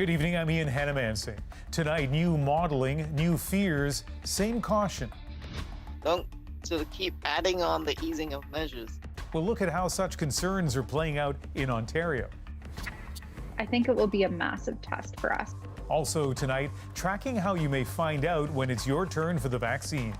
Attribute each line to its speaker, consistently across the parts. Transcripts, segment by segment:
Speaker 1: Good evening, I'm Ian Hannamansing. Tonight, new modeling, new fears, same caution.
Speaker 2: Don't keep adding on the easing of measures.
Speaker 1: We'll look at how such concerns are playing out in Ontario.
Speaker 3: I think it will be a massive test for us.
Speaker 1: Also tonight, tracking how you may find out when it's your turn for the vaccine.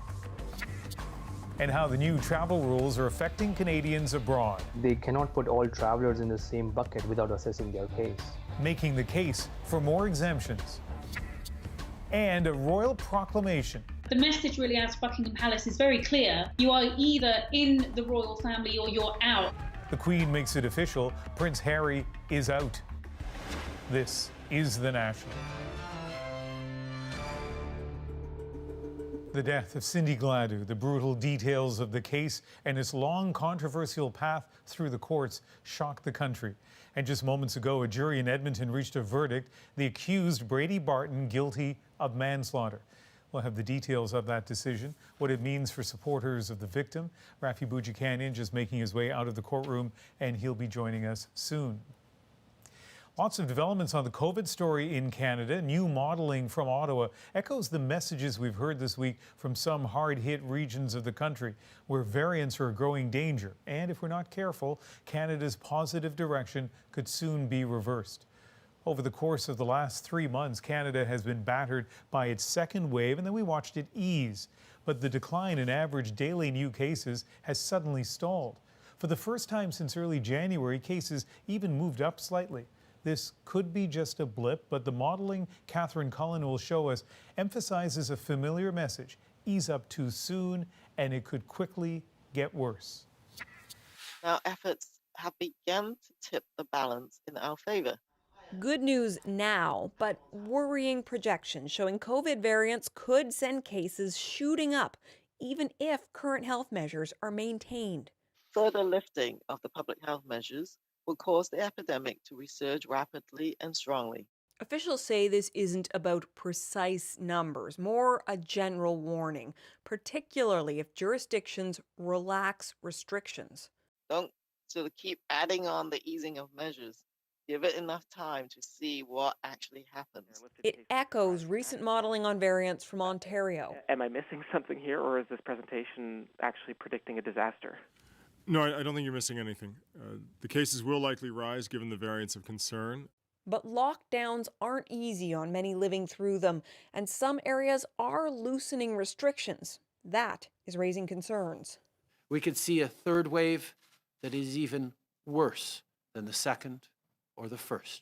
Speaker 1: And how the new travel rules are affecting Canadians abroad.
Speaker 4: They cannot put all travelers in the same bucket without assessing their case.
Speaker 1: Making the case for more exemptions. And a royal proclamation.
Speaker 5: The message really out of Buckingham Palace is very clear. You are either in the royal family or you're out.
Speaker 1: The Queen makes it official. Prince Harry is out. This is The National. The death of Cindy Gladue, the brutal details of the case and its long controversial path through the courts shocked the country. And just moments ago, a jury in Edmonton reached a verdict. The accused, Brady Barton, guilty of manslaughter. We'll have the details of that decision, what it means for supporters of the victim. Rafi Boudjikanian just making his way out of the courtroom, and he'll be joining us soon. Lots of developments on the COVID story in Canada. New modeling from Ottawa echoes the messages we've heard this week from some hard-hit regions of the country where variants are a growing danger. And if we're not careful, Canada's positive direction could soon be reversed. Over the course of the last 3 months, Canada has been battered by its second wave, and then we watched it ease. But the decline in average daily new cases has suddenly stalled. For the first time since early January, cases even moved up slightly. This could be just a blip, but the modeling Catherine Cullen will show us emphasizes a familiar message: ease up too soon, and it could quickly get worse.
Speaker 2: Now, efforts have begun to tip the balance in our favor.
Speaker 6: Good news now, but worrying projections showing COVID variants could send cases shooting up, even if current health measures are maintained.
Speaker 2: Further lifting of the public health measures will cause the epidemic to resurge rapidly and strongly.
Speaker 6: Officials say this isn't about precise numbers, more a general warning, particularly if jurisdictions relax restrictions.
Speaker 2: Don't keep adding on the easing of measures. Give it enough time to see what actually happens.
Speaker 6: It echoes recent modeling on variants from Ontario.
Speaker 7: Am I missing something here, or is this presentation actually predicting a disaster?
Speaker 8: No, I don't think you're missing anything. The cases will likely rise given the variants of concern.
Speaker 6: But lockdowns aren't easy on many living through them, and some areas are loosening restrictions. That is raising concerns.
Speaker 9: We could see a third wave that is even worse than the second or the first.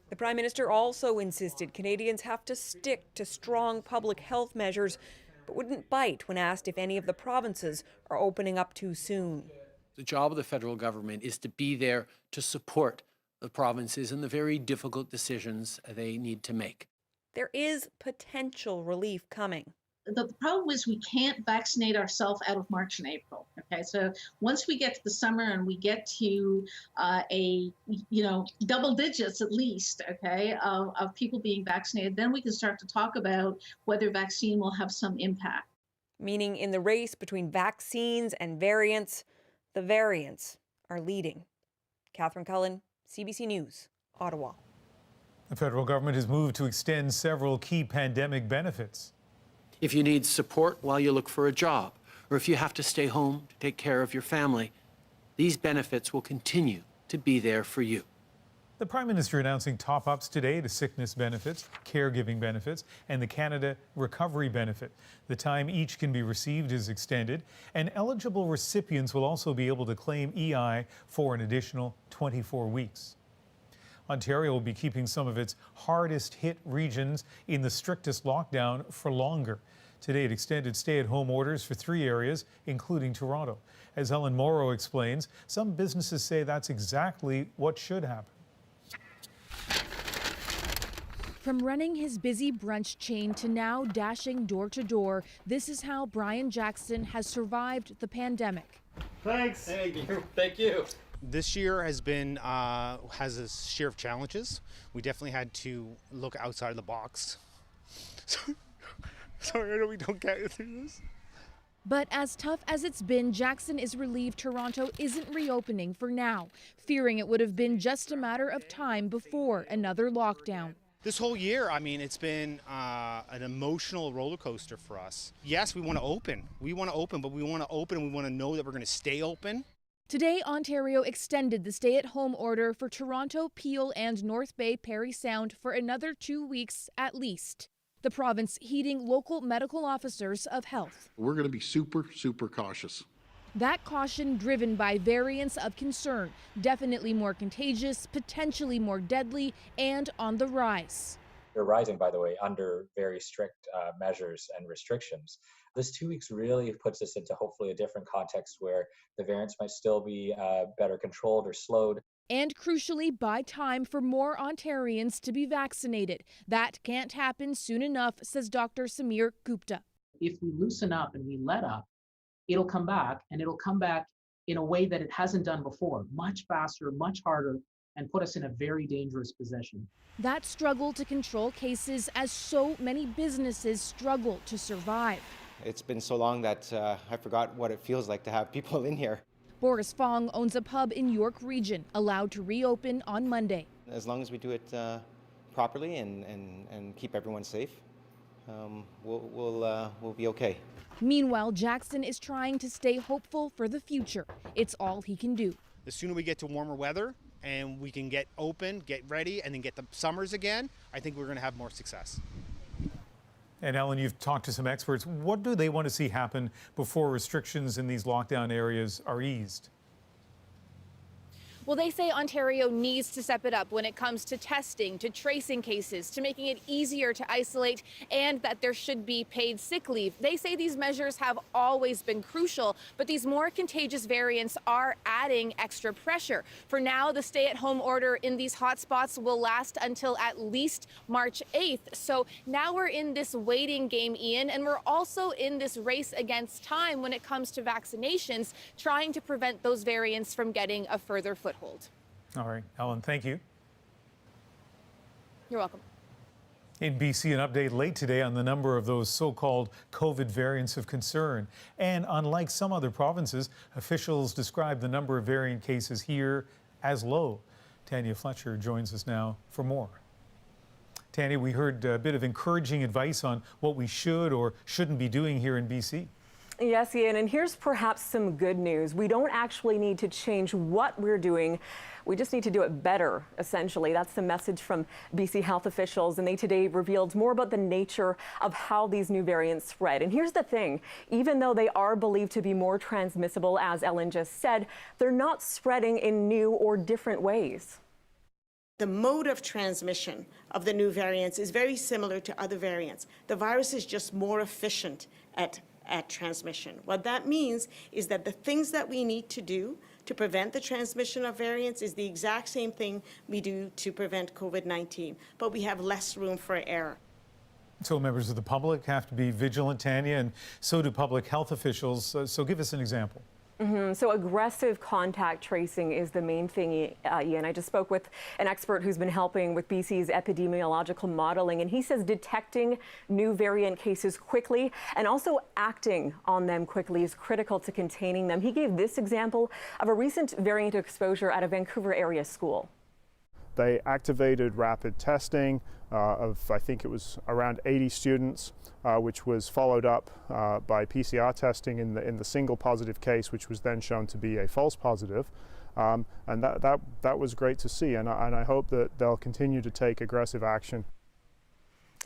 Speaker 6: The Prime Minister also insisted Canadians have to stick to strong public health measures, but wouldn't bite when asked if any of the provinces are opening up too soon.
Speaker 9: The job of the federal government is to be there to support the provinces in the very difficult decisions they need to make.
Speaker 6: There is potential relief coming.
Speaker 10: The problem is we can't vaccinate ourselves out of March and April. Okay, so once we get to the summer and we get to double digits at least, okay, of people being vaccinated, then we can start to talk about whether vaccine will have some impact.
Speaker 6: Meaning in the race between vaccines and variants, the variants are leading. Catherine Cullen, CBC News, Ottawa.
Speaker 1: The federal government has moved to extend several key pandemic benefits.
Speaker 9: If you need support while you look for a job, or if you have to stay home to take care of your family, these benefits will continue to be there for you.
Speaker 1: The Prime Minister announcing top-ups today to sickness benefits, caregiving benefits, and the Canada Recovery Benefit. The time each can be received is extended, and eligible recipients will also be able to claim EI for an additional 24 weeks. Ontario will be keeping some of its hardest-hit regions in the strictest lockdown for longer. Today, it extended stay-at-home orders for 3 areas, including Toronto. As Ellen Morrow explains, some businesses say that's exactly what should happen.
Speaker 11: From running his busy brunch chain to now dashing door to door, this is how Brian Jackson has survived the pandemic.
Speaker 12: Thanks.
Speaker 13: Thank you.
Speaker 12: This year has a share of challenges. We definitely had to look outside of the box. Sorry, I know we don't get through this.
Speaker 11: But as tough as it's been, Jackson is relieved Toronto isn't reopening for now, fearing it would have been just a matter of time before another lockdown.
Speaker 12: This whole year, I mean, it's been an emotional roller coaster for us. Yes, we want to open. We want to open, but we want to open and we want to know that we're going to stay open.
Speaker 11: Today, Ontario extended the stay-at-home order for Toronto, Peel, and North Bay Parry Sound for another 2 weeks at least. The province heeding local medical officers of health.
Speaker 13: We're going to be super, super cautious.
Speaker 11: That caution driven by variants of concern, definitely more contagious, potentially more deadly, and on the rise.
Speaker 14: They're rising, by the way, under very strict measures and restrictions. This 2 weeks really puts us into hopefully a different context where the variants might still be better controlled or slowed.
Speaker 11: And crucially, buy time for more Ontarians to be vaccinated. That can't happen soon enough, says Dr. Samir Gupta.
Speaker 15: If we loosen up and we let up, it'll come back, and it'll come back in a way that it hasn't done before, much faster, much harder, and put us in a very dangerous position.
Speaker 11: That struggle to control cases as so many businesses struggle to survive.
Speaker 16: It's been so long that I forgot what it feels like to have people in here.
Speaker 11: Boris Fong owns a pub in York Region, allowed to reopen on Monday.
Speaker 16: As long as we do it properly and keep everyone safe, we'll be okay.
Speaker 11: Meanwhile, Jackson is trying to stay hopeful for the future. It's all he can do.
Speaker 12: The sooner we get to warmer weather and we can get open, get ready, and then get the summers again, I think we're going to have more success.
Speaker 1: And Ellen, you've talked to some experts. What do they want to see happen before restrictions in these lockdown areas are eased?
Speaker 17: Well, they say Ontario needs to step it up when it comes to testing, to tracing cases, to making it easier to isolate, and that there should be paid sick leave. They say these measures have always been crucial, but these more contagious variants are adding extra pressure. For now, the stay-at-home order in these hotspots will last until at least March 8th. So now we're in this waiting game, Ian, and we're also in this race against time when it comes to vaccinations, trying to prevent those variants from getting a further foothold.
Speaker 1: All right, Ellen, thank you.
Speaker 17: You're welcome.
Speaker 1: In BC, an update late today on the number of those so-called COVID variants of concern. And unlike some other provinces, officials describe the number of variant cases here as low. Tanya Fletcher joins us now for more. Tanya, we heard a bit of encouraging advice on what we should or shouldn't be doing here in BC.
Speaker 18: Yes, Ian, and here's perhaps some good news. We don't actually need to change what we're doing. We just need to do it better, essentially. That's the message from BC health officials, and they today revealed more about the nature of how these new variants spread. And here's the thing, even though they are believed to be more transmissible, as Ellen just said, they're not spreading in new or different ways.
Speaker 19: The mode of transmission of the new variants is very similar to other variants. The virus is just more efficient at transmission. What that means is that the things that we need to do to prevent the transmission of variants is the exact same thing we do to prevent COVID-19, but we have less room for error.
Speaker 1: So members of the public have to be vigilant, Tanya, and so do public health officials. So give us an example.
Speaker 18: So aggressive contact tracing is the main thing, Ian. I just spoke with an expert who's been helping with BC's epidemiological modeling, and he says detecting new variant cases quickly and also acting on them quickly is critical to containing them. He gave this example of a recent variant exposure at a Vancouver area school.
Speaker 20: They activated rapid testing of, I think it was around 80 students, which was followed up by PCR testing in the single positive case, which was then shown to be a false positive. And that was great to see, and I hope that they'll continue to take aggressive action.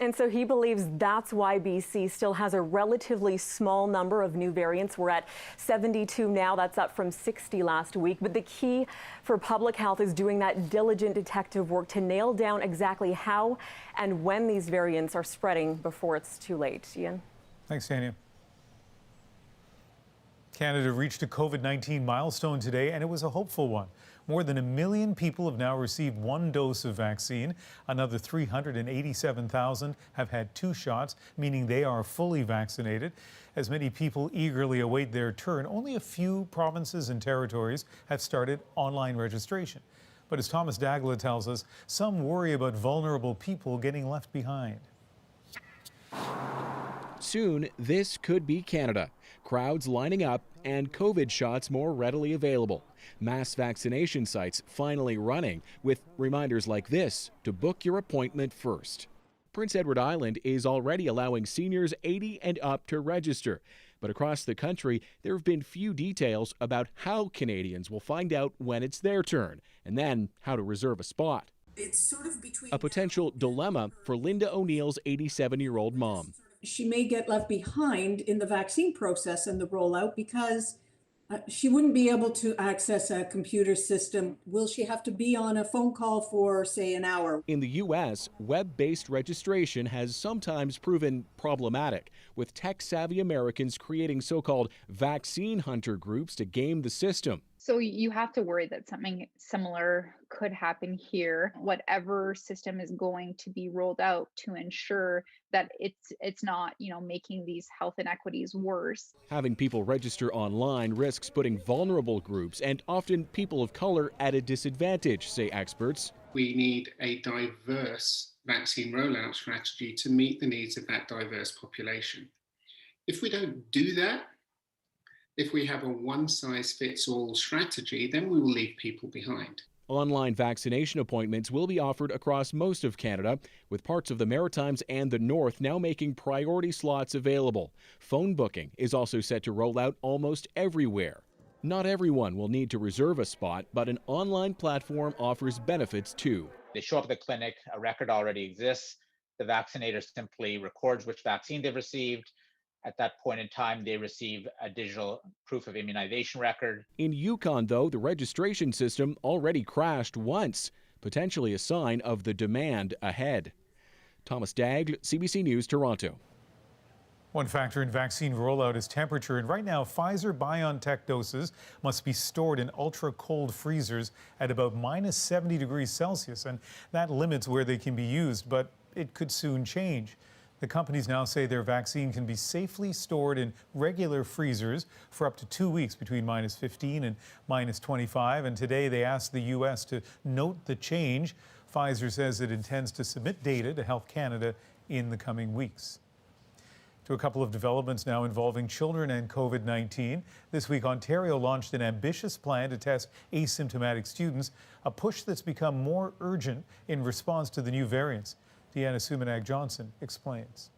Speaker 18: And so he believes that's why BC still has a relatively small number of new variants. We're at 72 now. That's up from 60 last week. But the key for public health is doing that diligent detective work to nail down exactly how and when these variants are spreading before it's too late. Ian?
Speaker 1: Thanks, Tanya. Canada reached a COVID-19 milestone today, and it was a hopeful one. More than 1 million people have now received 1 dose of vaccine. Another 387,000 have had 2 shots, meaning they are fully vaccinated. As many people eagerly await their turn, only a few provinces and territories have started online registration. But as Thomas Dagla tells us, some worry about vulnerable people getting left behind.
Speaker 21: Soon, this could be Canada. Crowds lining up and COVID shots more readily available. Mass vaccination sites finally running, with reminders like this to book your appointment first. Prince Edward Island is already allowing seniors 80 and up to register. But across the country, there have been few details about how Canadians will find out when it's their turn, and then how to reserve a spot.
Speaker 22: It's sort of between
Speaker 21: A potential dilemma for Linda O'Neill's 87-year-old mom.
Speaker 22: she may get left behind in the vaccine process and the rollout because she wouldn't be able to access a computer system. Will she have to be on a phone call for, say, an hour?
Speaker 21: In the U.S., web-based registration has sometimes proven problematic, with tech-savvy Americans creating so-called vaccine hunter groups to game the system.
Speaker 3: So you have to worry that something similar could happen here. Whatever system is going to be rolled out to ensure that it's not, making these health inequities worse.
Speaker 21: Having people register online risks putting vulnerable groups and often people of color at a disadvantage, say experts.
Speaker 23: We need a diverse vaccine rollout strategy to meet the needs of that diverse population. If we don't do that, if we have a one-size-fits-all strategy, then we will leave people behind.
Speaker 21: Online vaccination appointments will be offered across most of Canada, with parts of the Maritimes and the North now making priority slots available. Phone booking is also set to roll out almost everywhere. Not everyone will need to reserve a spot, but an online platform offers benefits too.
Speaker 24: They show up at the clinic, a record already exists. The vaccinator simply records which vaccine they've received. At that point in time, they receive a digital proof of immunization record.
Speaker 21: In Yukon, though, the registration system already crashed once, potentially a sign of the demand ahead. Thomas Daigle, CBC News, Toronto.
Speaker 1: One factor in vaccine rollout is temperature, and right now Pfizer-BioNTech doses must be stored in ultra-cold freezers at about minus 70 degrees Celsius, and that limits where they can be used, but it could soon change. The companies now say their vaccine can be safely stored in regular freezers for up to 2 weeks between minus 15 and minus 25. And today they asked the U.S. to note the change. Pfizer says it intends to submit data to Health Canada in the coming weeks. To a couple of developments now involving children and COVID-19. This week, Ontario launched an ambitious plan to test asymptomatic students, a push that's become more urgent in response to the new variants. Deanna Sumanag-Johnson explains.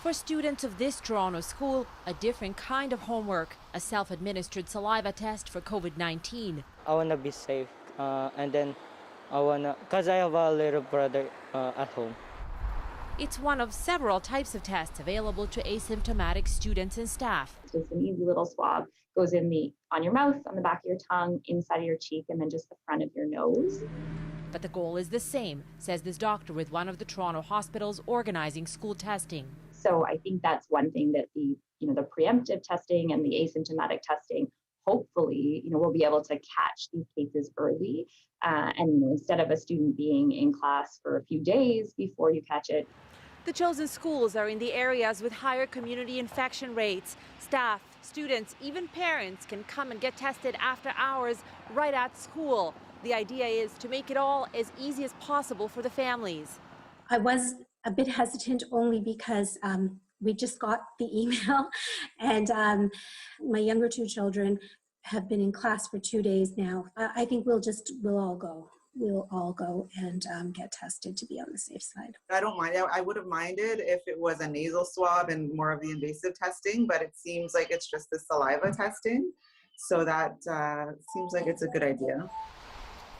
Speaker 25: For students of this Toronto school, a different kind of homework, a self-administered saliva test for COVID-19.
Speaker 26: I want to be safe, and then because I have a little brother at home.
Speaker 25: It's one of several types of tests available to asymptomatic students and staff.
Speaker 27: It's just an easy little swab. Goes on your mouth, on the back of your tongue, inside of your cheek, and then just the front of your nose.
Speaker 25: But the goal is the same, says this doctor with one of the Toronto hospitals organizing school testing.
Speaker 27: So I think that's one thing that the preemptive testing and the asymptomatic testing, hopefully, we'll be able to catch these cases early. And instead of a student being in class for a few days before you catch it.
Speaker 25: The chosen schools are in the areas with higher community infection rates. Staff, students, even parents can come and get tested after hours right at school. The idea is to make it all as easy as possible for the families.
Speaker 28: I was a bit hesitant only because we just got the email and my younger two children have been in class for 2 days now. I think we'll all go. We'll all go and get tested to be on the safe side.
Speaker 29: I don't mind. I would have minded if it was a nasal swab and more of the invasive testing, but it seems like it's just the saliva testing. So that seems like it's a good idea.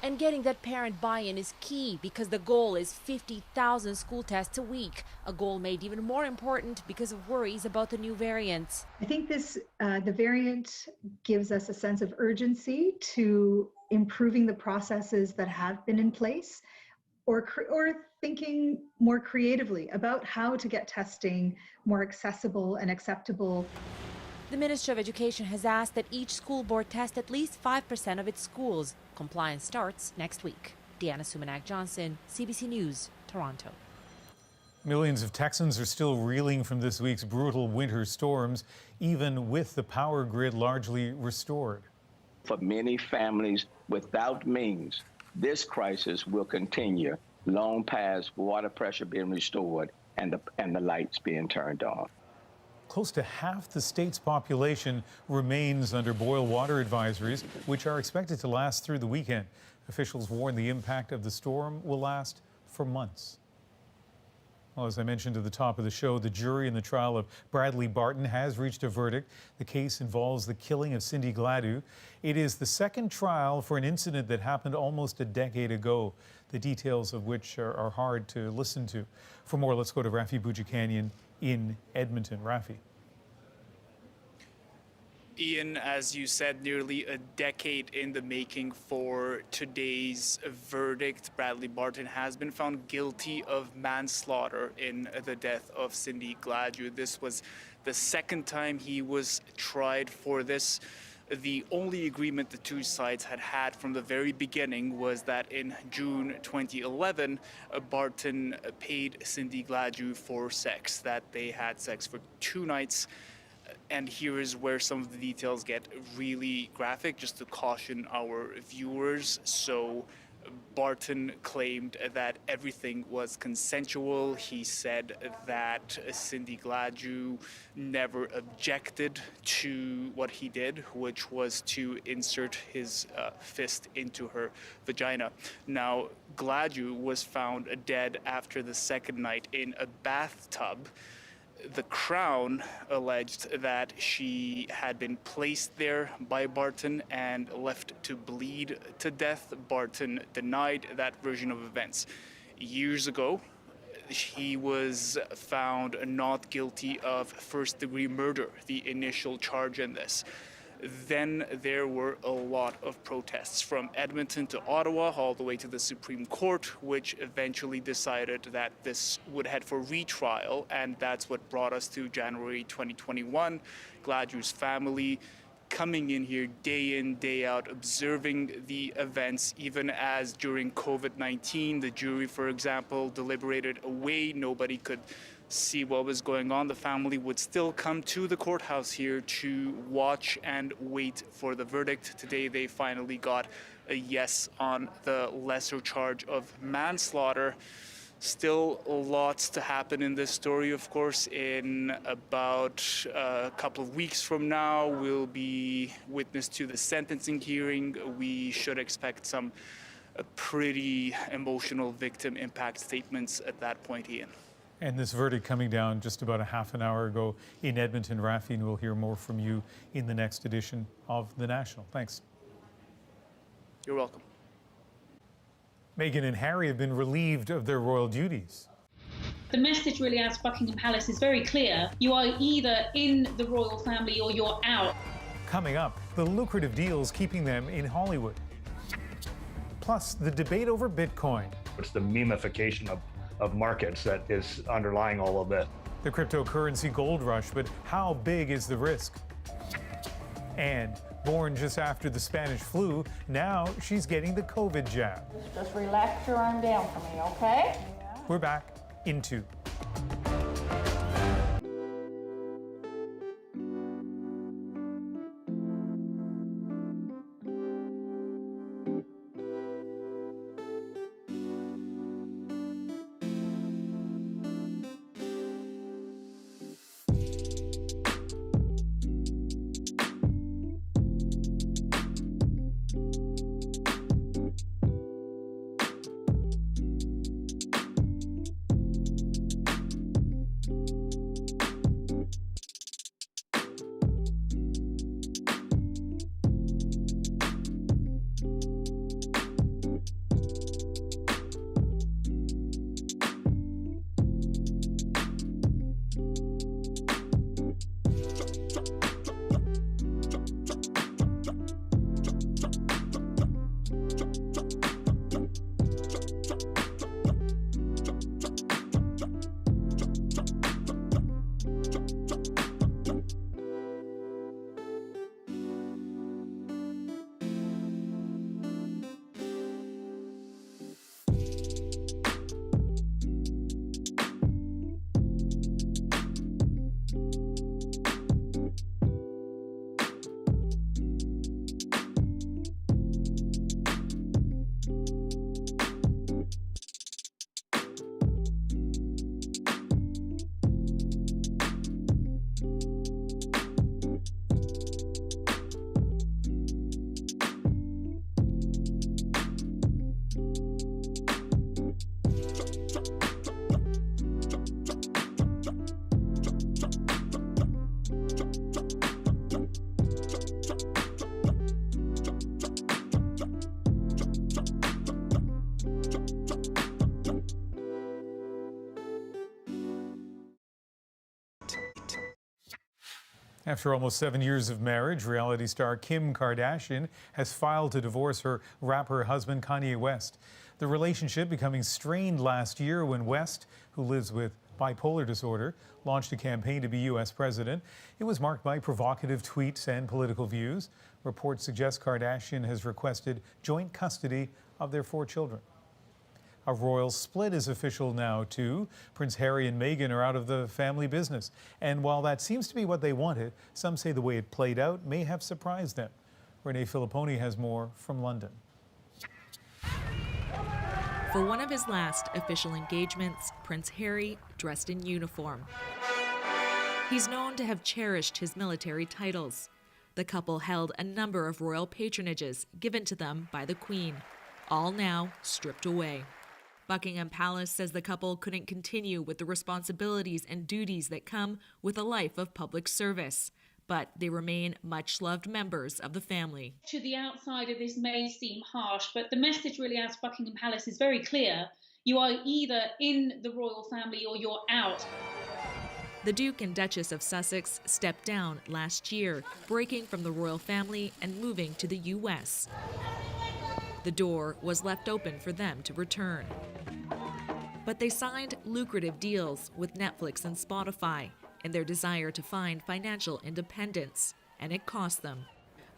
Speaker 25: And getting that parent buy-in is key because the goal is 50,000 school tests a week, a goal made even more important because of worries about the new variants.
Speaker 30: I think the variant gives us a sense of urgency to improving the processes that have been in place or thinking more creatively about how to get testing more accessible and acceptable.
Speaker 25: The Ministry of Education has asked that each school board test at least 5% of its schools. Compliance starts next week. Deanna Sumanag-Johnson, CBC News, Toronto.
Speaker 1: Millions of Texans are still reeling from this week's brutal winter storms, even with the power grid largely restored.
Speaker 31: For many families without means, this crisis will continue long past water pressure being restored and the lights being turned off.
Speaker 1: Close to half the state's population remains under boil water advisories, which are expected to last through the weekend. Officials warn the impact of the storm will last for months. Well, as I mentioned at the top of the show, the jury in the trial of Bradley Barton has reached a verdict. The case involves the killing of Cindy Gladue. It is the second trial for an incident that happened almost a decade ago, the details of which are hard to listen to. For more, let's go to Rafi Boudjikanian in Edmonton. Rafi.
Speaker 2: Ian, as you said, nearly a decade in the making for today's verdict. Bradley Barton has been found guilty of manslaughter in the death of Cindy Gladue. This was the second time he was tried for this. The only agreement the two sides had from the very beginning was that in June 2011, Barton paid Cindy Gladue for sex, that they had sex for 2 nights. And here is where some of the details get really graphic, just to caution our viewers. So Barton claimed that everything was consensual. He said that Cindy Gladue never objected to what he did, which was to insert his fist into her vagina. Now, Gladue was found dead after the second night in a bathtub. The Crown alleged that she had been placed there by Barton and left to bleed to death. Barton denied that version of events. Years ago, he was found not guilty of first-degree murder, the initial charge in this. Then there were a lot of protests from Edmonton to Ottawa, all the way to the Supreme Court, which eventually decided that this would head for retrial, and that's what brought us to January 2021. Gladue's family coming in here day in, day out, observing the events, even as during COVID-19, the jury, for example, deliberated away. Nobody could see what was going on. The family would still come to the courthouse here to watch and wait for the verdict. Today they finally got a yes on the lesser charge of manslaughter. Still lots to happen in this story, of course. In about a couple of weeks from now, we'll be witness to the sentencing hearing. We should expect some pretty emotional victim impact statements at that point, Ian.
Speaker 1: And this verdict coming down just about a half an hour ago in Edmonton. Rafi, and we'll hear more from you in the next edition of The National. Thanks.
Speaker 2: You're welcome.
Speaker 1: Meghan and Harry have been relieved of their royal duties.
Speaker 4: The message really out of Buckingham Palace is very clear. You are either in the royal family or you're out.
Speaker 1: Coming up, the lucrative deals keeping them in Hollywood. Plus, the debate over Bitcoin.
Speaker 5: It's the memification of markets that is underlying all of it.
Speaker 1: The cryptocurrency gold rush, but how big is the risk? And born just after the Spanish flu, now she's getting the COVID jab.
Speaker 6: Just relax your arm down for me, okay?
Speaker 1: We're back in 2. After almost 7 years of marriage, reality star Kim Kardashian has filed to divorce her rapper husband Kanye West. The relationship becoming strained last year when West, who lives with bipolar disorder, launched a campaign to be U.S. president. It was marked by provocative tweets and political views. Reports suggest Kardashian has requested joint custody of their 4 children. A royal split is official now, too. Prince Harry and Meghan are out of the family business. And while that seems to be what they wanted, some say the way it played out may have surprised them. Renee Filipponi has more from London.
Speaker 7: For one of his last official engagements, Prince Harry dressed in uniform. He's known to have cherished his military titles. The couple held a number of royal patronages given to them by the Queen, all now stripped away. Buckingham Palace says the couple couldn't continue with the responsibilities and duties that come with a life of public service, but they remain much-loved members of the family.
Speaker 4: To the outsider, this may seem harsh, but the message really out of Buckingham Palace is very clear. You are either in the royal family or you're out.
Speaker 7: The Duke and Duchess of Sussex stepped down last year, breaking from the royal family and moving to the U.S. The door was left open for them to return. But they signed lucrative deals with Netflix and Spotify in their desire to find financial independence, and it cost them.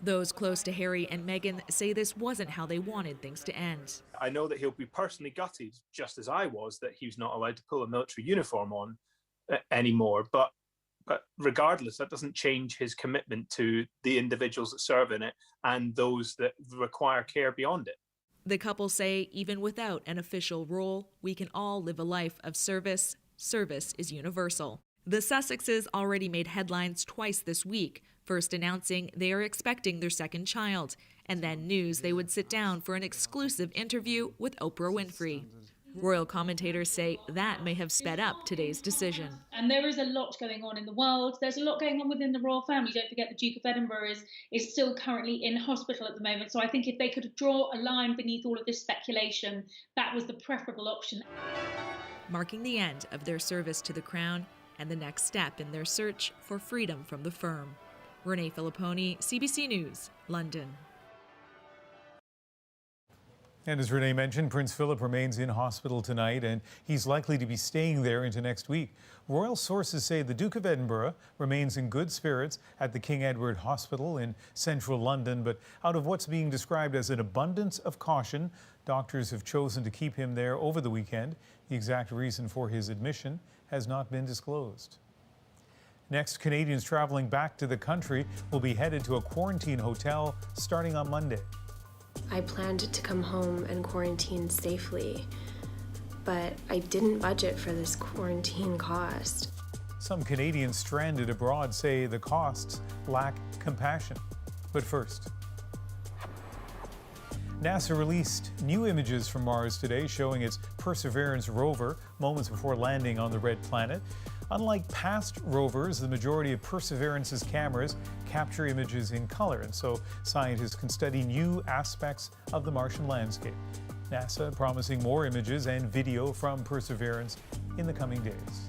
Speaker 7: Those close to Harry and Meghan say this wasn't how they wanted things to end.
Speaker 8: I know that he'll be personally gutted, just as I was, that he was not allowed to pull a military uniform on anymore. But regardless, that doesn't change his commitment to the individuals that serve in it and those that require care beyond it.
Speaker 7: The couple say even without an official role, we can all live a life of service. Service is universal. The Sussexes already made headlines twice this week, first announcing they are expecting their second child, and then news they would sit down for an exclusive interview with Oprah Winfrey. Royal commentators say that may have sped up today's decision.
Speaker 4: And there is a lot going on in the world. There's a lot going on within the royal family. Don't forget the Duke of Edinburgh is still currently in hospital at the moment. So I think if they could draw a line beneath all of this speculation, that was the preferable option.
Speaker 7: Marking the end of their service to the crown and the next step in their search for freedom from the firm. Renee Filipponi, CBC News, London.
Speaker 1: And as Renee mentioned, Prince Philip remains in hospital tonight, and he's likely to be staying there into next week. Royal sources say the Duke of Edinburgh remains in good spirits at the King Edward Hospital in central London, but out of what's being described as an abundance of caution, doctors have chosen to keep him there over the weekend. The exact reason for his admission has not been disclosed. Next, Canadians traveling back to the country will be headed to a quarantine hotel starting on Monday.
Speaker 9: I planned to come home and quarantine safely, but I didn't budget for this quarantine cost.
Speaker 1: Some Canadians stranded abroad say the costs lack compassion. But first, NASA released new images from Mars today showing its Perseverance rover moments before landing on the red planet. Unlike past rovers, the majority of Perseverance's cameras capture images in color, and so scientists can study new aspects of the Martian landscape. NASA promising more images and video from Perseverance in the coming days.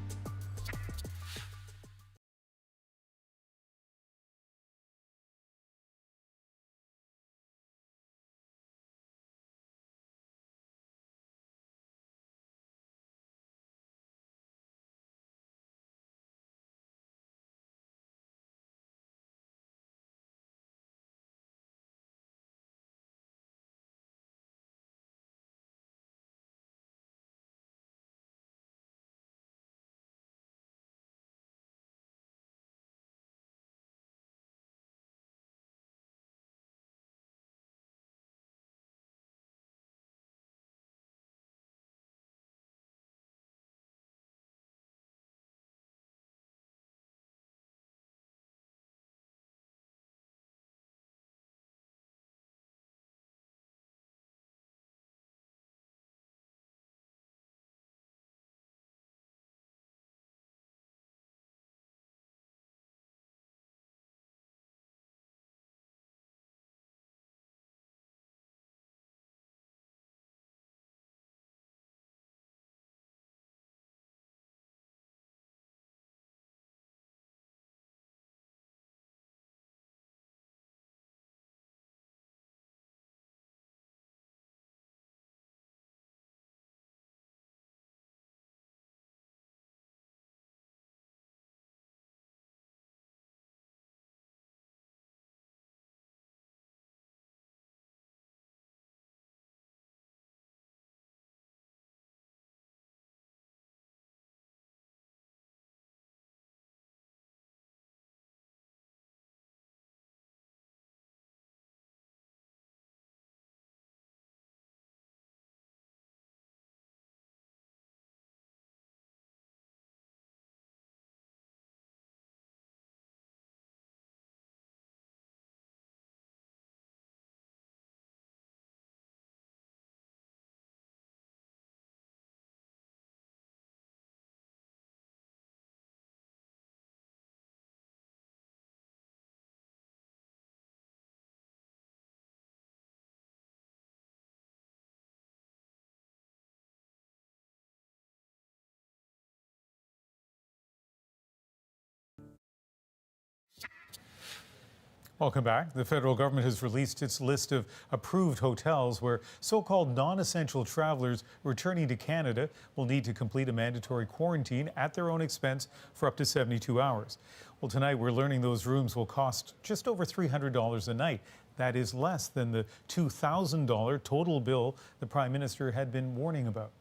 Speaker 1: Welcome back. The federal government has released its list of approved hotels where so-called non-essential travelers returning to Canada will need to complete a mandatory quarantine at their own expense for up to 72 hours. Well, tonight we're learning those rooms will cost just over $300 a night. That is less than the $2,000 total bill the Prime Minister had been warning about.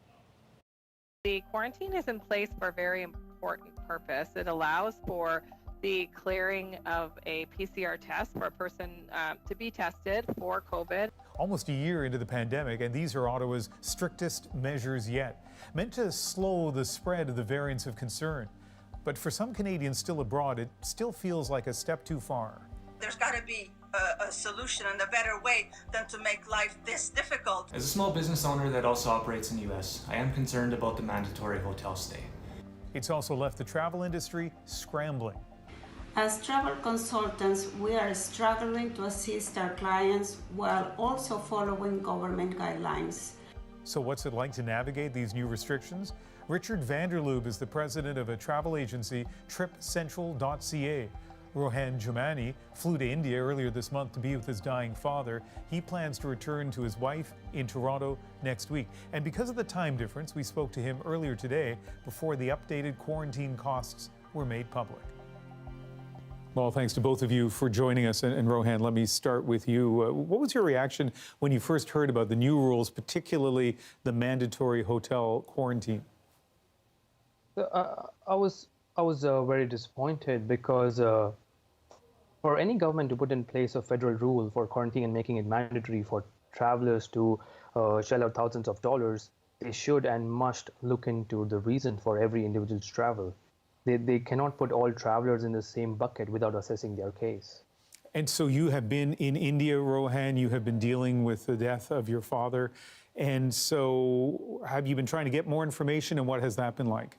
Speaker 10: The quarantine is in place for a very important purpose. It allows for the clearing of a PCR test for a person to be tested for COVID.
Speaker 1: Almost a year into the pandemic, and these are Ottawa's strictest measures yet, meant to slow the spread of the variants of concern. But for some Canadians still abroad, it still feels like a step too far.
Speaker 11: There's got to be a solution and a better way than to make life this difficult.
Speaker 12: As a small business owner that also operates in the U.S., I am concerned about the mandatory hotel stay.
Speaker 1: It's also left the travel industry scrambling.
Speaker 13: As travel consultants, we are struggling to assist our clients while also following government guidelines.
Speaker 1: So what's it like to navigate these new restrictions? Richard Vanderloob is the president of a travel agency, TripCentral.ca. Rohan Jamani flew to India earlier this month to be with his dying father. He plans to return to his wife in Toronto next week. And because of the time difference, we spoke to him earlier today before the updated quarantine costs were made public. Well, thanks to both of you for joining us. And Rohan, let me start with you. What was your reaction when you first heard about the new rules, particularly the mandatory hotel quarantine?
Speaker 14: I was very disappointed because for any government to put in place a federal rule for quarantine and making it mandatory for travelers to shell out thousands of dollars, they should and must look into the reason for every individual's travel. They cannot put all travelers in the same bucket without assessing their case.
Speaker 1: And so you have been in India, Rohan. You have been dealing with the death of your father. And so have you been trying to get more information, and what has that been like?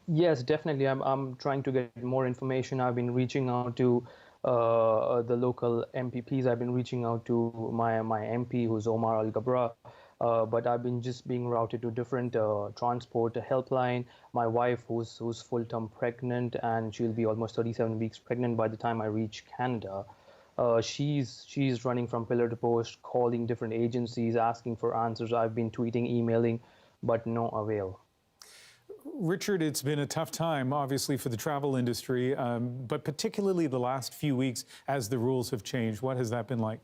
Speaker 14: Yes, definitely. I'm trying to get more information. I've been reaching out to the local MPPs. I've been reaching out to my MP, who's Omar Al-Gabra. But I've been just being routed to different transport helpline. My wife, who's full-term pregnant, and she'll be almost 37 weeks pregnant by the time I reach Canada. She's running from pillar to post, calling different agencies, asking for answers. I've been tweeting, emailing, but no avail.
Speaker 1: Richard, it's been a tough time, obviously, for the travel industry, but particularly the last few weeks as the rules have changed. What has that been like?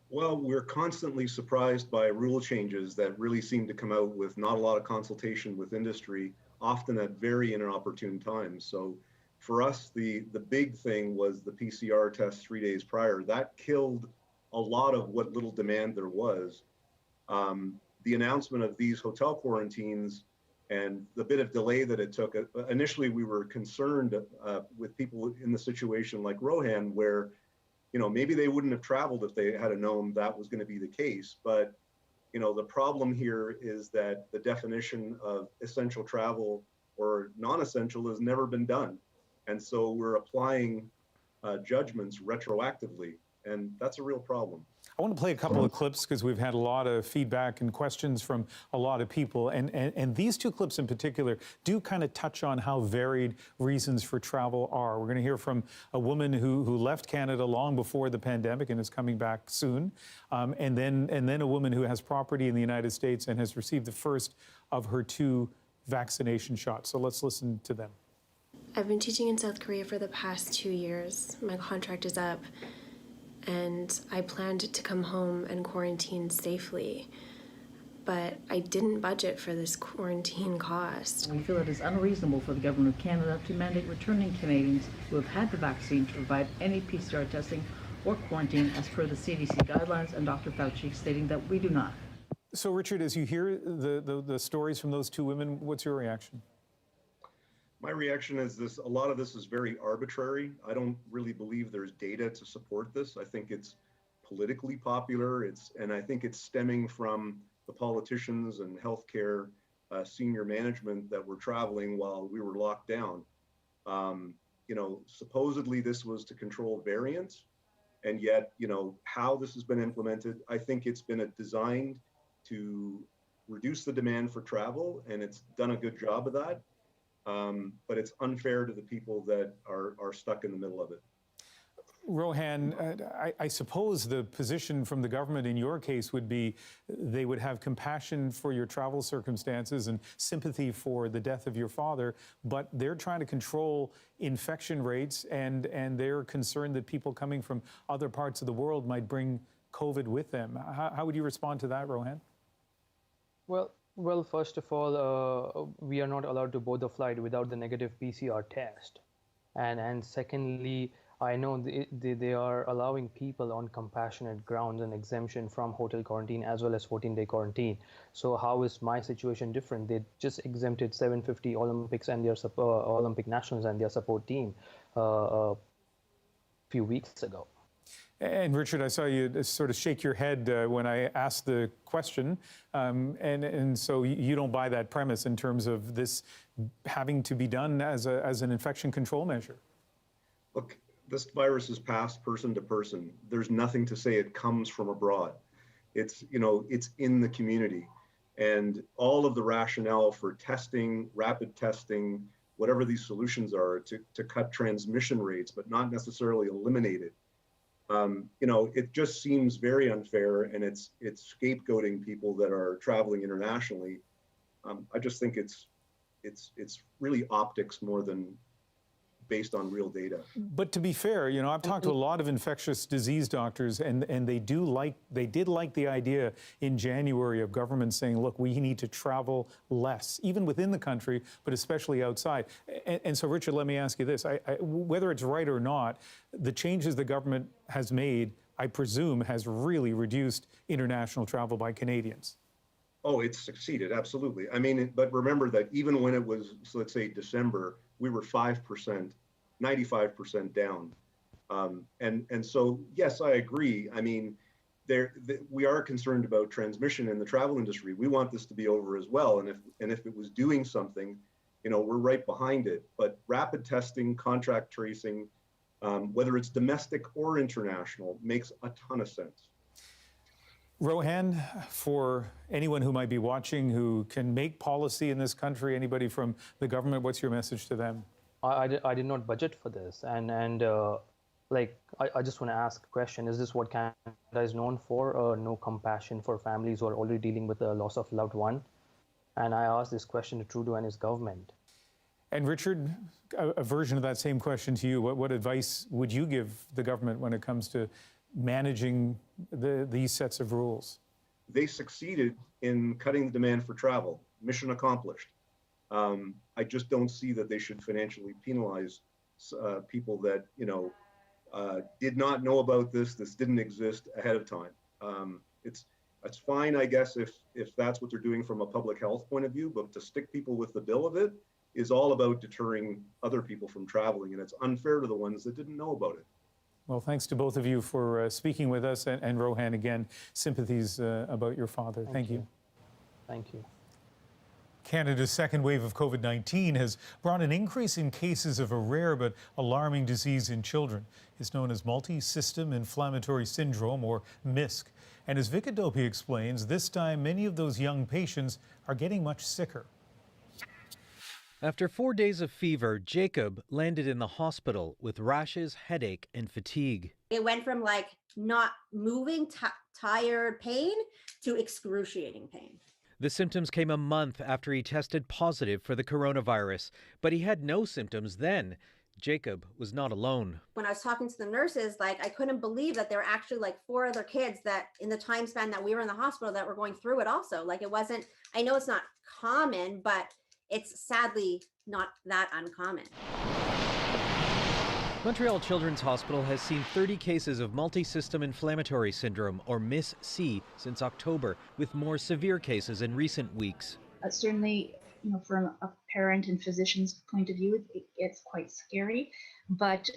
Speaker 15: Well, we're constantly surprised by rule changes that really seem to come out with not a lot of consultation with industry, often at very inopportune times. So for us, the big thing was the PCR test 3 days prior. That killed a lot of what little demand there was. The announcement of these hotel quarantines and the bit of delay that it took, initially we were concerned with people in the situation like Rohan, where maybe they wouldn't have traveled if they had known that was going to be the case. But, the problem here is that the definition of essential travel or non-essential has never been done. And so we're applying judgments retroactively, and that's a real problem.
Speaker 1: I want to play a couple of clips because we've had a lot of feedback and questions from a lot of people. And these two clips in particular do kind of touch on how varied reasons for travel are. We're going to hear from a woman who left Canada long before the pandemic and is coming back soon. And then a woman who has property in the United States and has received the first of her 2 vaccination shots. So let's listen to them.
Speaker 9: I've been teaching in South Korea for the past 2 years. My contract is up, and I planned to come home and quarantine safely, but I didn't budget for this quarantine cost.
Speaker 16: We feel it is unreasonable for the Government of Canada to mandate returning Canadians who have had the vaccine to provide any PCR testing or quarantine as per the CDC guidelines, and Dr. Fauci stating that we do not.
Speaker 1: So Richard, as you hear the stories from those 2 women, what's your reaction?
Speaker 15: My reaction is this: a lot of this is very arbitrary. I don't really believe there's data to support this. I think it's politically popular. And I think it's stemming from the politicians and healthcare senior management that were traveling while we were locked down. Supposedly this was to control variants, and yet, how this has been implemented, I think it's been designed to reduce the demand for travel, and it's done a good job of that. but it's unfair to the people that are stuck in the middle of it.
Speaker 1: Rohan, I suppose the position from the government in your case would be they would have compassion for your travel circumstances and sympathy for the death of your father, but they're trying to control infection rates and they're concerned that people coming from other parts of the world might bring COVID with them. How would you respond to that, Rohan?
Speaker 14: Well, first of all, we are not allowed to board the flight without the negative PCR test. And secondly, I know they are allowing people on compassionate grounds and exemption from hotel quarantine as well as 14-day quarantine. So how is my situation different? They just exempted 750 Olympics and their Olympic nationals and their support team a few weeks ago.
Speaker 1: And Richard, I saw you sort of shake your head when I asked the question, and so you don't buy that premise in terms of this having to be done as an infection control measure.
Speaker 15: Look, this virus is passed person to person. There's nothing to say it comes from abroad. It's in the community, and all of the rationale for testing, rapid testing, whatever these solutions are to cut transmission rates, but not necessarily eliminate it. It just seems very unfair, and it's scapegoating people that are traveling internationally. I just think it's really optics more than based on real data.
Speaker 1: But to be fair, I've talked to a lot of infectious disease doctors, and they did like the idea in January of government saying, look, we need to travel less, even within the country, but especially outside. And so, Richard, let me ask you this. Whether it's right or not, the changes the government has made, I presume, has really reduced international travel by Canadians.
Speaker 15: Oh, it's succeeded, absolutely. I mean, but remember that even when it was, so let's say December, we were 5%, 95% down. And so, yes, I agree. I mean, we are concerned about transmission in the travel industry. We want this to be over as well. And if it was doing something, we're right behind it. But rapid testing, contract tracing, whether it's domestic or international, makes a ton of sense.
Speaker 1: Rohan, for anyone who might be watching who can make policy in this country, anybody from the government, what's your message to them?
Speaker 14: I did not budget for this, and I just want to ask a question. Is this what Canada is known for? No compassion for families who are already dealing with the loss of a loved one? And I asked this question to Trudeau and his government.
Speaker 1: And Richard, a version of that same question to you. What advice would you give the government when it comes to managing these sets of rules?
Speaker 15: They succeeded in cutting the demand for travel. Mission accomplished. I just don't see that they should financially penalize people that did not know about this. This didn't exist ahead of time. It's fine, I guess, if that's what they're doing from a public health point of view. But to stick people with the bill of it is all about deterring other people from traveling, and it's unfair to the ones that didn't know about it.
Speaker 1: Well, thanks to both of you for speaking with us, and Rohan, again, sympathies about your father. Thank you.
Speaker 14: Thank you.
Speaker 1: Canada's second wave of COVID-19 has brought an increase in cases of a rare but alarming disease in children. It's known as multi-system inflammatory syndrome, or MISC. And as Vika Dopey explains, this time many of those young patients are getting much sicker.
Speaker 3: After 4 days of fever, Jacob landed in the hospital with rashes, headache, and fatigue.
Speaker 17: It went from not moving, tired pain to excruciating pain.
Speaker 3: The symptoms came a month after he tested positive for the coronavirus, but he had no symptoms then. Jacob was not alone.
Speaker 17: When I was talking to the nurses, I couldn't believe that there were actually 4 other kids that in the time span that we were in the hospital that were going through it also. It wasn't, I know it's not common, but it's sadly not that uncommon.
Speaker 3: Montreal Children's Hospital has seen 30 cases of multi-system inflammatory syndrome, or MIS-C, since October, with more severe cases in recent weeks.
Speaker 18: Certainly, from a parent and physician's point of view, it's quite scary, but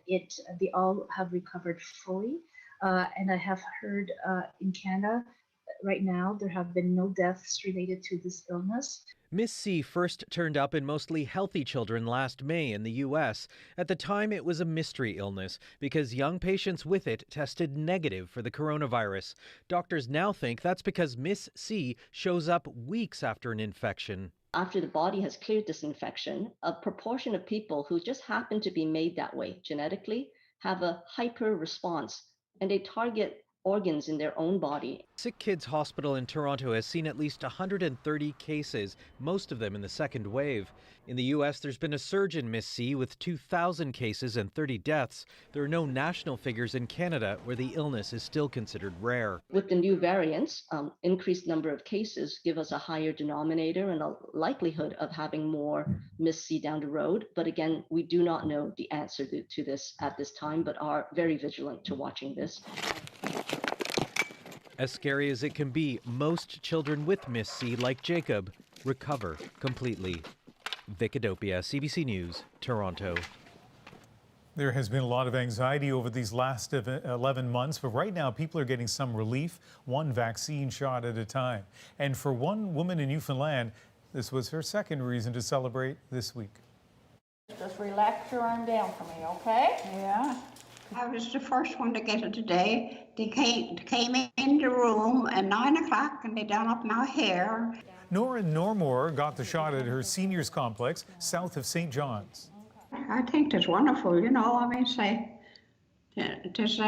Speaker 18: they all have recovered fully. And I have heard in Canada right now, there have been no deaths related to this illness.
Speaker 3: MIS-C first turned up in mostly healthy children last May in the U.S. At the time, it was a mystery illness because young patients with it tested negative for the coronavirus. Doctors now think that's because MIS-C shows up weeks after an infection.
Speaker 19: after the body has cleared this infection, a proportion of people who just happen to be made that way genetically have a hyper response, and they target organs in their own body.
Speaker 3: Sick Kids Hospital in Toronto has seen at least 130 cases, most of them in the second wave. In the U.S., there's been a surge in Miss C with 2,000 cases and 30 deaths. There are no national figures in Canada, where the illness is still considered rare.
Speaker 19: With the new variants, increased number of cases give us a higher denominator and a likelihood of having more Miss C down the road. But again, we do not know the answer to this at this time, but are very vigilant to watching this.
Speaker 3: As scary as it can be, most children with Miss C, like Jacob, recover completely. Vic Adopia, CBC News, Toronto.
Speaker 1: There has been a lot of anxiety over these last 11 months, but right now people are getting some relief, one vaccine shot at a time. And for one woman in Newfoundland, this was her second reason to celebrate this week.
Speaker 6: Just relax your arm down for me, okay?
Speaker 13: Yeah. I was the first one to get it today. They came in the room at 9 o'clock and they done up my hair.
Speaker 1: Nora Normore got the shot at her seniors complex south of St. John's.
Speaker 13: I think that's wonderful, you know, I mean, say, just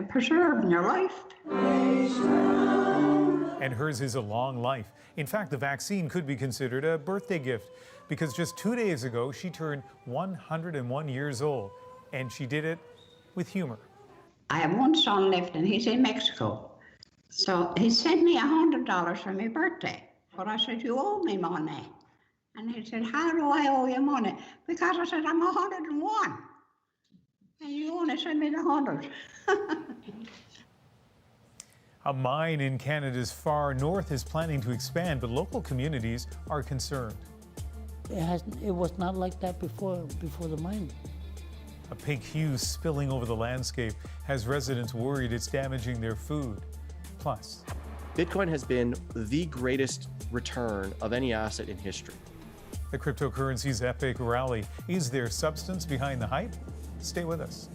Speaker 13: preserving your life.
Speaker 1: And hers is a long life. In fact, the vaccine could be considered a birthday gift because just 2 days ago, she turned 101 years old, and she did it with humor.
Speaker 13: I have one son left and he's in Mexico. So he sent me $100 for my birthday. But I said, you owe me money. And he said, how do I owe you money? Because I said, I'm 101. And you only sent me the 100.
Speaker 1: A mine in Canada's far north is planning to expand, but local communities are concerned.
Speaker 20: It was not like that before the mine.
Speaker 1: A pink hue spilling over the landscape has residents worried it's damaging their food. Plus,
Speaker 21: Bitcoin has been the greatest return of any asset in history.
Speaker 1: the cryptocurrency's epic rally. Is there substance behind the hype? Stay with us.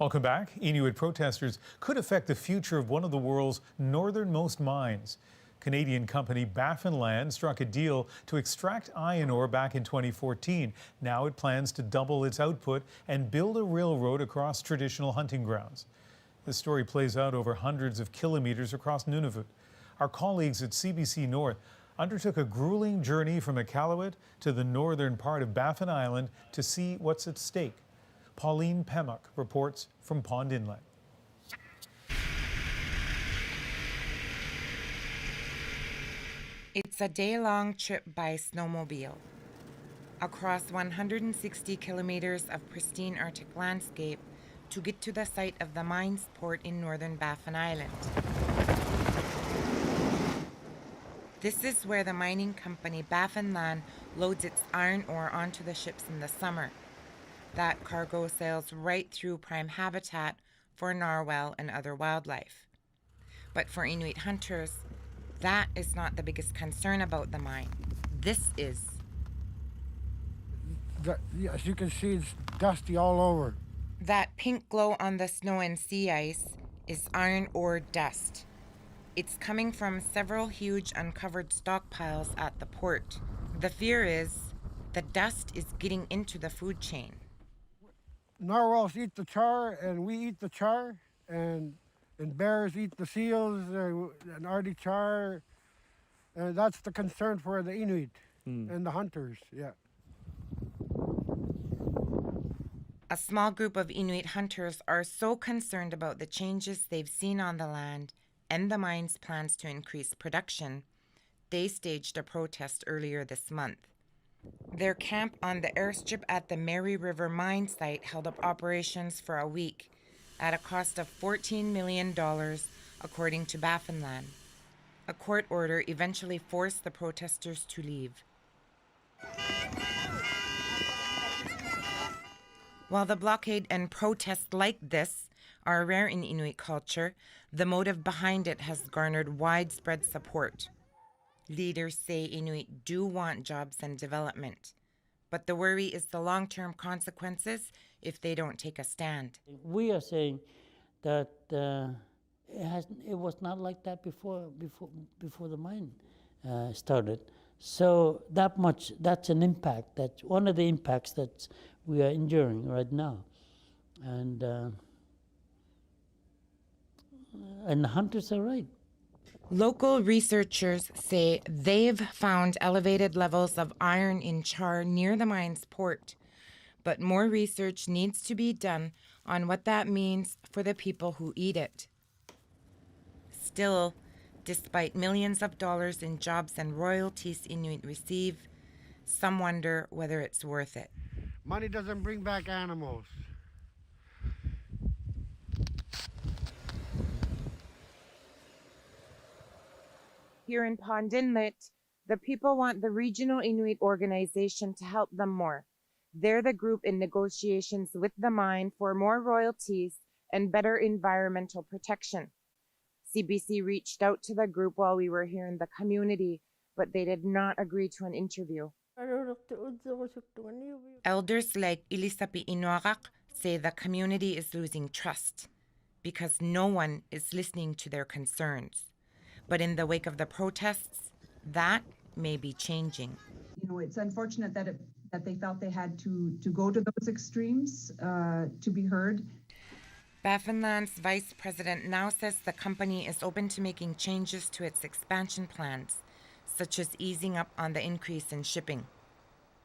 Speaker 1: Welcome back. Inuit protesters could affect the future of one of the world's northernmost mines. Canadian company Baffin Island struck a deal to extract iron ore back in 2014. Now it plans to double its output and build a railroad across traditional hunting grounds. This story plays out over hundreds of kilometers across Nunavut. Our colleagues at CBC North undertook a grueling journey from Iqaluit to the northern part of Baffin Island to see what's at stake. Pauline Pemmock reports from Pond Inlet.
Speaker 2: It's a day-long trip by snowmobile across 160 kilometers of pristine Arctic landscape to get to the site of the mine's port in northern Baffin Island. This is where the mining company Baffin Island loads its iron ore onto the ships in the summer. That cargo sails right through prime habitat for narwhal and other wildlife. But for Inuit hunters, that is not the biggest concern about the mine. This is.
Speaker 22: As you can see, it's dusty all over.
Speaker 2: That pink glow on the snow and sea ice is iron ore dust. It's coming from several huge uncovered stockpiles at the port. The fear is the dust is getting into the food chain.
Speaker 22: Narwhals eat the char, and we eat the char, and bears eat the seals and Arctic char. And that's the concern for the Inuit and the hunters, yeah.
Speaker 2: A small group of Inuit hunters are so concerned about the changes they've seen on the land and the mine's plans to increase production, they staged a protest earlier this month. Their camp on the airstrip at the Mary River mine site held up operations for a week at a cost of $14 million, according to Baffin Island. A court order eventually forced the protesters to leave. While the blockade and protests like this are rare in Inuit culture, the motive behind it has garnered widespread support. Leaders say Inuit do want jobs and development, but the worry is the long-term consequences if they don't take a stand.
Speaker 20: We are saying that it was not like that before the mine started. So that's an impact. That's one of the impacts that we are enduring right now, and the hunters are right.
Speaker 2: Local researchers say they've found elevated levels of iron in char near the mine's port, but more research needs to be done on what that means for the people who eat it. Still, despite millions of dollars in jobs and royalties Inuit receive, some wonder whether it's worth it.
Speaker 22: Money doesn't bring back animals.
Speaker 2: Here in Pond Inlet, the people want the regional Inuit organization to help them more. They're the group in negotiations with the mine for more royalties and better environmental protection. CBC reached out to the group while we were here in the community, but they did not agree to an interview. Elders like Ilisapi Inuarak say the community is losing trust because no one is listening to their concerns. But in the wake of the protests, that may be changing.
Speaker 23: You know, it's unfortunate that they felt they had to go to those extremes to be heard.
Speaker 2: Baffin Island's vice president now says the company is open to making changes to its expansion plans, such as easing up on the increase in shipping.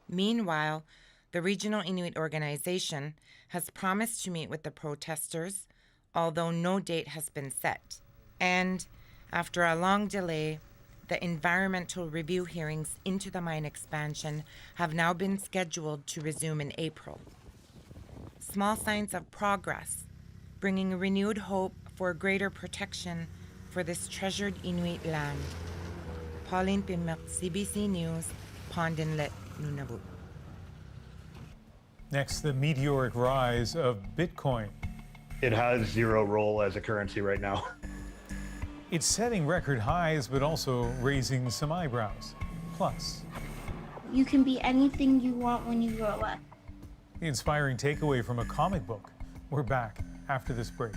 Speaker 2: Meanwhile, the regional Inuit organization has promised to meet with the protesters, although no date has been set. And after a long delay, the environmental review hearings into the mine expansion have now been scheduled to resume in April. Small signs of progress, bringing renewed hope for greater protection for this treasured Inuit land. Pauline Pemmock, CBC News, Pond Inlet, Nunavut.
Speaker 1: Next, the meteoric rise of Bitcoin.
Speaker 5: It has zero role as a currency right now.
Speaker 1: It's setting record highs, but also raising some eyebrows. Plus,
Speaker 24: you can be anything you want when you grow up.
Speaker 1: The inspiring takeaway from a comic book. We're back after this break.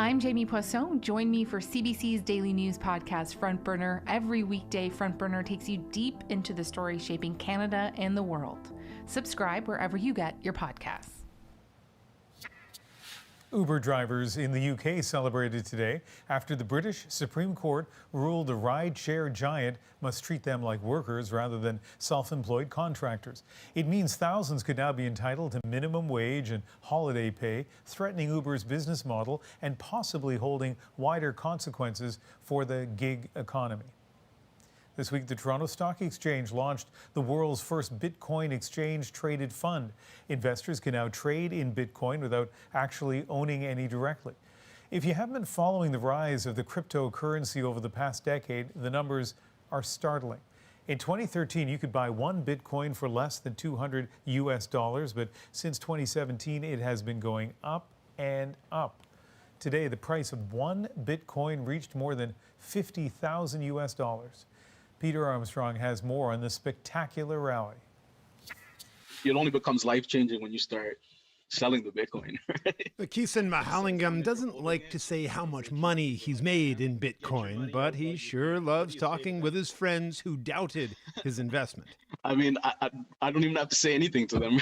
Speaker 4: I'm Jamie Poisson. Join me for CBC's daily news podcast, Front Burner. Every weekday, Front Burner takes you deep into the stories shaping Canada and the world. Subscribe wherever you get your podcasts.
Speaker 1: Uber drivers in the UK celebrated today after the British Supreme Court ruled the ride-share giant must treat them like workers rather than self-employed contractors. It means thousands could now be entitled to minimum wage and holiday pay, threatening Uber's business model and possibly holding wider consequences for the gig economy. This week, the Toronto Stock Exchange launched the world's first Bitcoin exchange-traded fund. Investors can now trade in Bitcoin without actually owning any directly. If you haven't been following the rise of the cryptocurrency over the past decade, the numbers are startling. In 2013, you could buy one Bitcoin for less than $200 US, but since 2017, it has been going up and up. Today, the price of one Bitcoin reached more than $50,000 US. Peter Armstrong has more on this spectacular rally.
Speaker 7: It only becomes life-changing when you start selling the Bitcoin.
Speaker 8: Kisan Mahalingam doesn't like to say how much money he's made in Bitcoin, but he sure loves talking with his friends who doubted his investment.
Speaker 7: I mean, I don't even have to say anything to them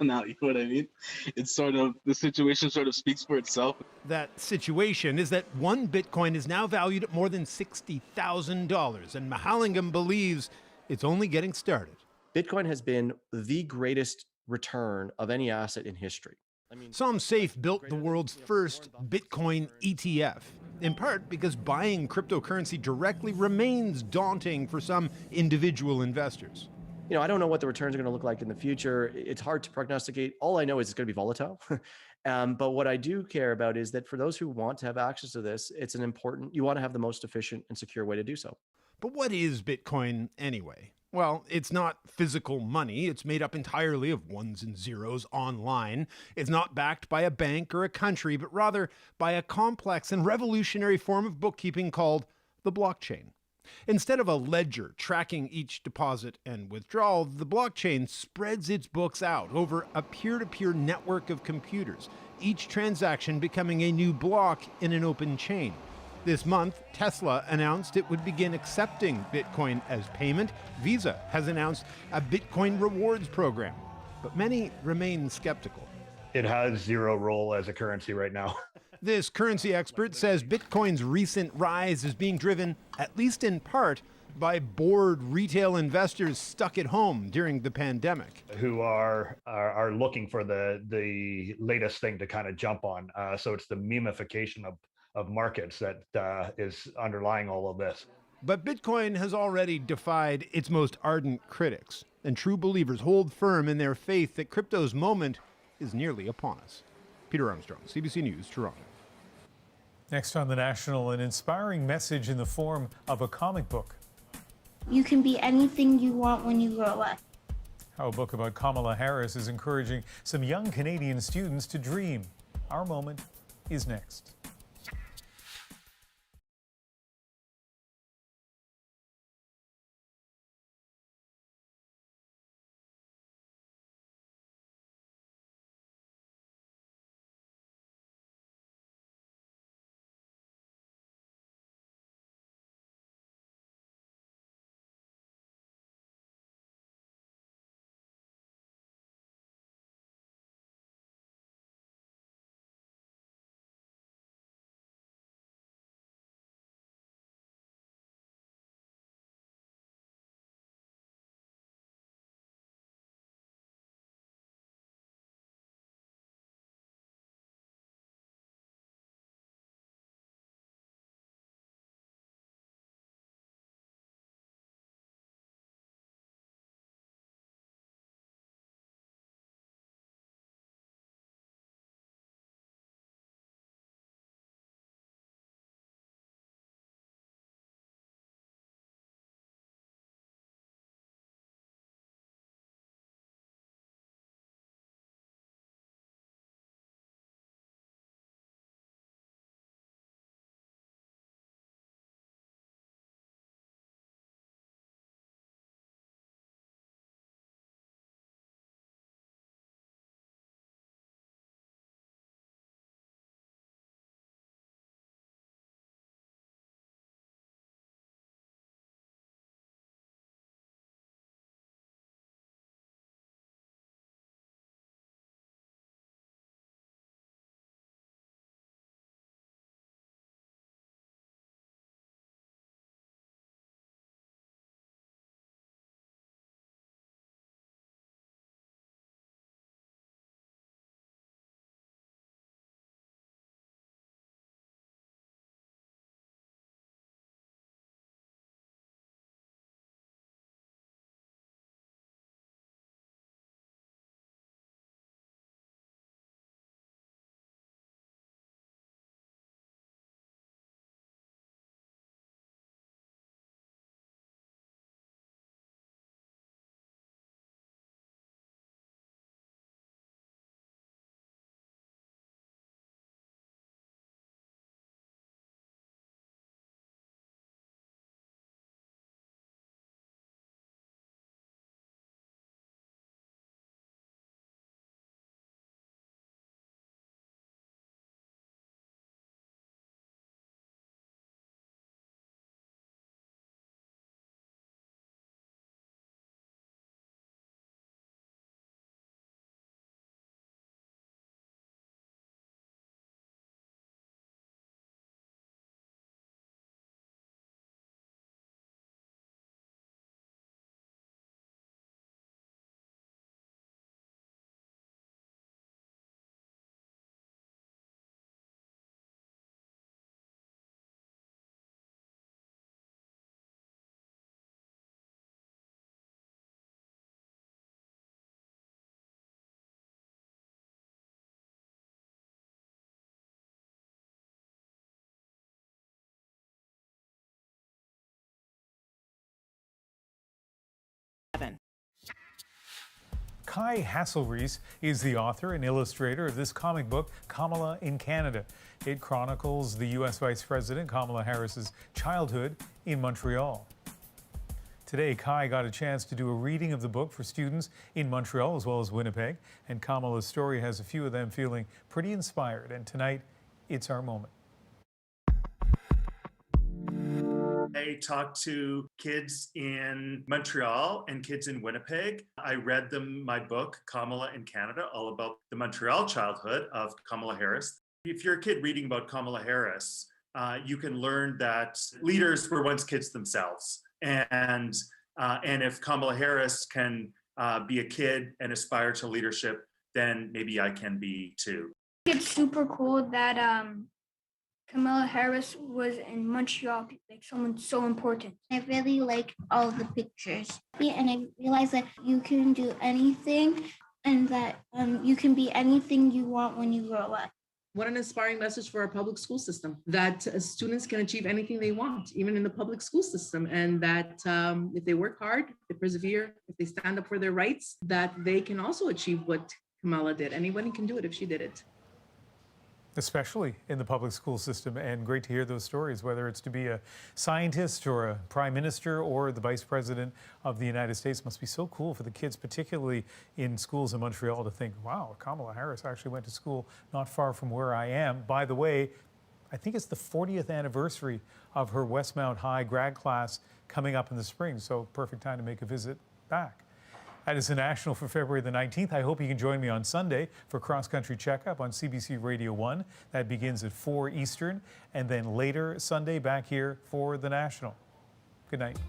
Speaker 7: now, you know what I mean? It's sort of, the situation sort of speaks for itself.
Speaker 8: That situation is that one Bitcoin is now valued at more than $60,000, and Mahalingam believes it's only getting started.
Speaker 21: Bitcoin has been the greatest return of any asset in history.
Speaker 8: SomSafe built the world's first Bitcoin ETF, in part because buying cryptocurrency directly remains daunting for some individual investors.
Speaker 21: You know, I don't know what the returns are going to look like in the future. It's hard to prognosticate. All I know is it's going to be volatile. But what I do care about is that for those who want to have access to this, it's an important, you want to have the most efficient and secure way to do so.
Speaker 8: But what is Bitcoin anyway? Well, it's not physical money. It's made up entirely of ones and zeros online. It's not backed by a bank or a country, but rather by a complex and revolutionary form of bookkeeping called the blockchain. Instead of a ledger tracking each deposit and withdrawal, the blockchain spreads its books out over a peer-to-peer network of computers, each transaction becoming a new block in an open chain. This month, Tesla announced it would begin accepting Bitcoin as payment. Visa has announced a Bitcoin rewards program, but many remain skeptical.
Speaker 5: It has zero role as a currency right now.
Speaker 8: This currency expert says Bitcoin's recent rise is being driven, at least in part, by bored retail investors stuck at home during the pandemic.
Speaker 5: Who are looking for the latest thing to kind of jump on. So it's the memification of markets that is underlying all of this.
Speaker 8: But Bitcoin has already defied its most ardent critics, and true believers hold firm in their faith that crypto's moment is nearly upon us. Peter Armstrong, CBC News, Toronto.
Speaker 1: Next on The National, an inspiring message in the form of a comic book.
Speaker 10: You can be anything you want when you grow up.
Speaker 1: How a book about Kamala Harris is encouraging some young Canadian students to dream. Our moment is next. Kai Hasselreese is the author and illustrator of this comic book, Kamala in Canada. It chronicles the U.S. Vice President Kamala Harris's childhood in Montreal. Today, Kai got a chance to do a reading of the book for students in Montreal as well as Winnipeg, and Kamala's story has a few of them feeling pretty inspired. And tonight, it's our moment.
Speaker 9: I talked to kids in Montreal and kids in Winnipeg. I read them my book, Kamala in Canada, all about the Montreal childhood of Kamala Harris. If you're a kid reading about Kamala Harris, you can learn that leaders were once kids themselves. And if Kamala Harris can be a kid and aspire to leadership, then maybe I can be too.
Speaker 11: It's super cool that Kamala Harris was in Montreal, like someone so important.
Speaker 10: I really like all the pictures. And I realized that you can do anything and that you can be anything you want when you grow up.
Speaker 12: What an inspiring message for our public school system, that students can achieve anything they want, even in the public school system, and that if they work hard, if they persevere, if they stand up for their rights, that they can also achieve what Kamala did. Anybody can do it if she did it.
Speaker 1: Especially in the public school system, and great to hear those stories, whether it's to be a scientist or a prime minister or the vice president of the United States. Must be so cool for the kids, particularly in schools in Montreal, to think, wow, Kamala Harris actually went to school not far from where I am. By the way, I think it's the 40th anniversary of her Westmount High grad class coming up in the spring, so perfect time to make a visit back. That is the National for February the 19th. I hope you can join me on Sunday for Cross Country Checkup on CBC Radio 1. That begins at 4 Eastern, and then later Sunday back here for the National. Good night.